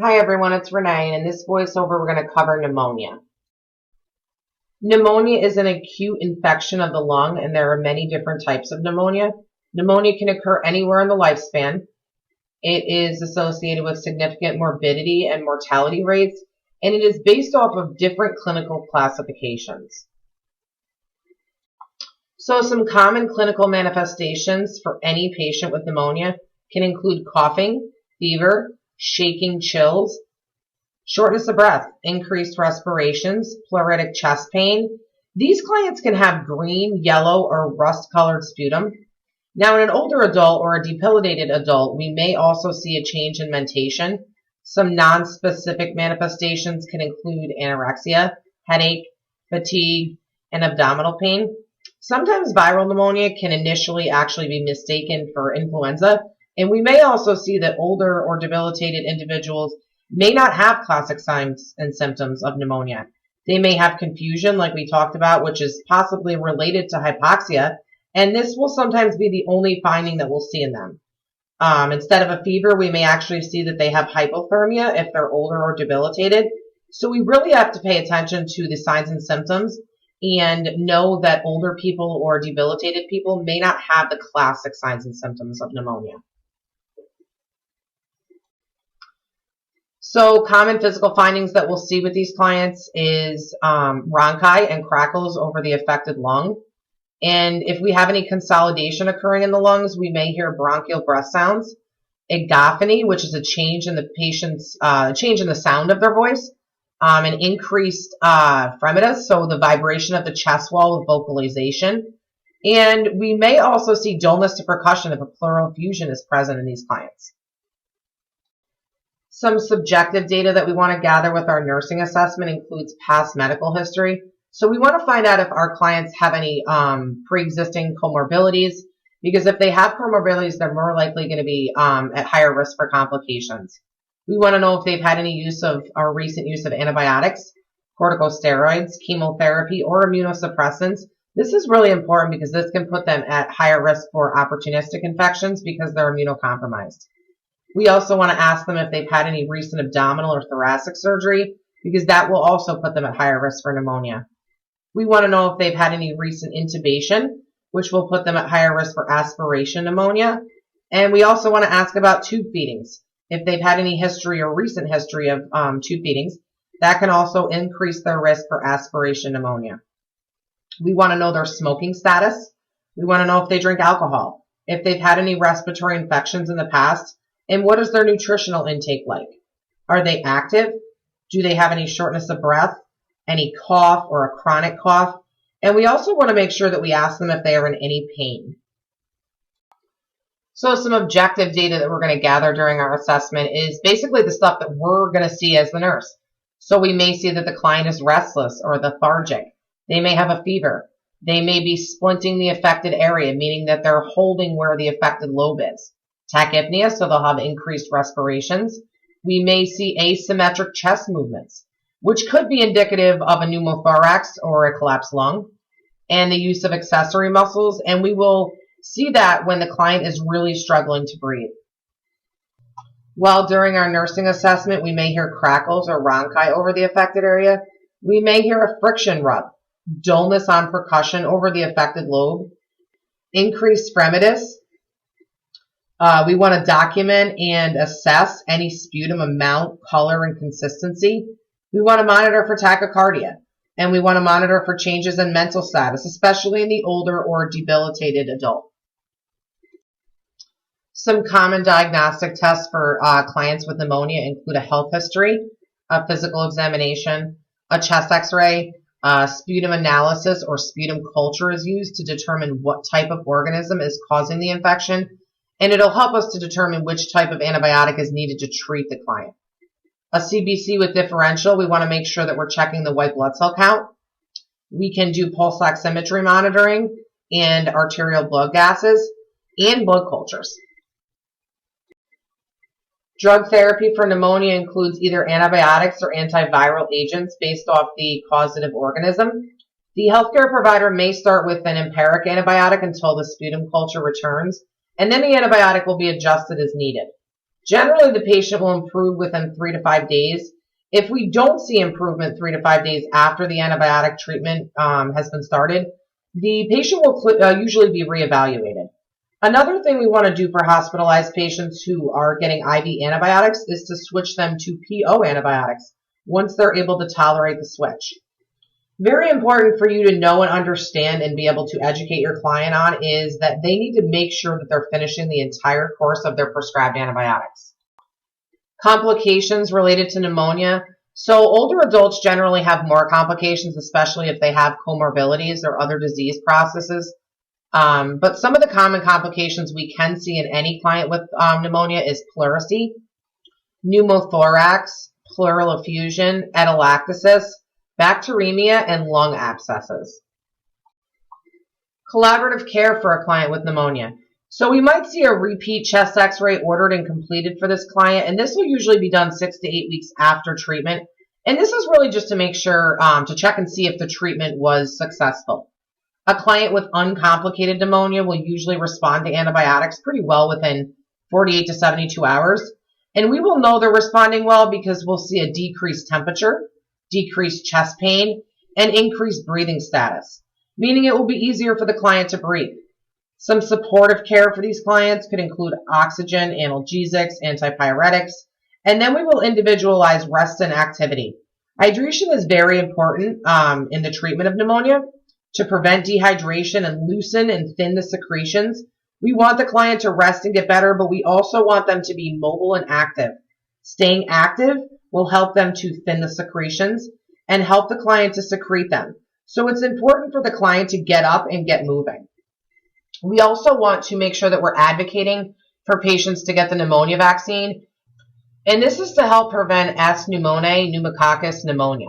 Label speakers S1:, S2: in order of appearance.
S1: Hi everyone, it's Renee, and in this voiceover we're going to cover pneumonia. Pneumonia is an acute infection of the lung, and there are many different types of pneumonia. Pneumonia can occur anywhere in the lifespan. It is associated with significant morbidity and mortality rates, and it is based off of different clinical classifications. So some common clinical manifestations for any patient with pneumonia can include coughing, fever, shaking, chills, shortness of breath, increased respirations, pleuritic chest pain. These clients can have green, yellow, or rust-colored sputum. Now, in an older adult or a debilitated adult, we may also see a change in mentation. Some non-specific manifestations can include anorexia, headache, fatigue, and abdominal pain. Sometimes viral pneumonia can initially actually be mistaken for influenza, and we may also see that older or debilitated individuals may not have classic signs and symptoms of pneumonia. They may have confusion, like we talked about, which is possibly related to hypoxia, and this will sometimes be the only finding that we'll see in them. Instead of a fever, we may actually see that they have hypothermia if they're older or debilitated. So we really have to pay attention to the signs and symptoms and know that older people or debilitated people may not have the classic signs and symptoms of pneumonia. So common physical findings that we'll see with these clients is rhonchi and crackles over the affected lung. And if we have any consolidation occurring in the lungs, we may hear bronchial breath sounds. Egophony, which is a change in the patient's change in the sound of their voice. An increased fremitus, so the vibration of the chest wall with vocalization. And we may also see dullness to percussion if a pleural effusion is present in these clients. Some subjective data that we want to gather with our nursing assessment includes past medical history. So we want to find out if our clients have any pre-existing comorbidities, because if they have comorbidities, they're more likely going to be at higher risk for complications. We want to know if they've had any use of or recent use of antibiotics, corticosteroids, chemotherapy, or immunosuppressants. This is really important because this can put them at higher risk for opportunistic infections because they're immunocompromised. We also want to ask them if they've had any recent abdominal or thoracic surgery, because that will also put them at higher risk for pneumonia. We want to know if they've had any recent intubation, which will put them at higher risk for aspiration pneumonia. And we also want to ask about tube feedings. If they've had any history or recent history of tube feedings, that can also increase their risk for aspiration pneumonia. We want to know their smoking status. We want to know if they drink alcohol, if they've had any respiratory infections in the past, and what is their nutritional intake like? Are they active? Do they have any shortness of breath, any cough or a chronic cough? And we also want to make sure that we ask them if they are in any pain. So some objective data that we're going to gather during our assessment is basically the stuff that we're going to see as the nurse. So we may see that the client is restless or lethargic. They may have a fever. They may be splinting the affected area, meaning that they're holding where the affected lobe is. Tachypnea, so they'll have increased respirations. We may see asymmetric chest movements, which could be indicative of a pneumothorax or a collapsed lung, and the use of accessory muscles. And we will see that when the client is really struggling to breathe. While during our nursing assessment, we may hear crackles or rhonchi over the affected area. We may hear a friction rub, dullness on percussion over the affected lobe, increased fremitus. We want to document and assess any sputum amount, color, and consistency. We want to monitor for tachycardia, and we want to monitor for changes in mental status, especially in the older or debilitated adult. Some common diagnostic tests for clients with pneumonia include a health history, a physical examination, a chest x-ray, sputum analysis or sputum culture is used to determine what type of organism is causing the infection. And it'll help us to determine which type of antibiotic is needed to treat the client. A CBC with differential, we want to make sure that we're checking the white blood cell count. We can do pulse oximetry monitoring and arterial blood gases and blood cultures. Drug therapy for pneumonia includes either antibiotics or antiviral agents based off the causative organism. The healthcare provider may start with an empiric antibiotic until the sputum culture returns, and then the antibiotic will be adjusted as needed. Generally, the patient will improve within 3 to 5 days. If we don't see improvement 3 to 5 days after the antibiotic treatment has been started, the patient will usually be reevaluated. Another thing we want to do for hospitalized patients who are getting IV antibiotics is to switch them to PO antibiotics once they're able to tolerate the switch. Very important for you to know and understand and be able to educate your client on is that they need to make sure that they're finishing the entire course of their prescribed antibiotics. Complications related to pneumonia. So older adults generally have more complications, especially if they have comorbidities or other disease processes. But some of the common complications we can see in any client with pneumonia is pleurisy, pneumothorax, pleural effusion, atelectasis, bacteremia, and lung abscesses. Collaborative care for a client with pneumonia. So we might see a repeat chest x-ray ordered and completed for this client, and this will usually be done 6 to 8 weeks after treatment. And this is really just to make sure, to check and see if the treatment was successful. A client with uncomplicated pneumonia will usually respond to antibiotics pretty well within 48 to 72 hours. And we will know they're responding well because we'll see a decreased temperature, decreased chest pain, and increased breathing status, meaning it will be easier for the client to breathe. Some supportive care for these clients could include oxygen, analgesics, antipyretics, and then we will individualize rest and activity. Hydration is very important in the treatment of pneumonia to prevent dehydration and loosen and thin the secretions. We want the client to rest and get better, but we also want them to be mobile and active. Staying active will help them to thin the secretions and help the client to secrete them. So it's important for the client to get up and get moving. We also want to make sure that we're advocating for patients to get the pneumonia vaccine. And this is to help prevent S. pneumoniae, pneumococcus pneumonia.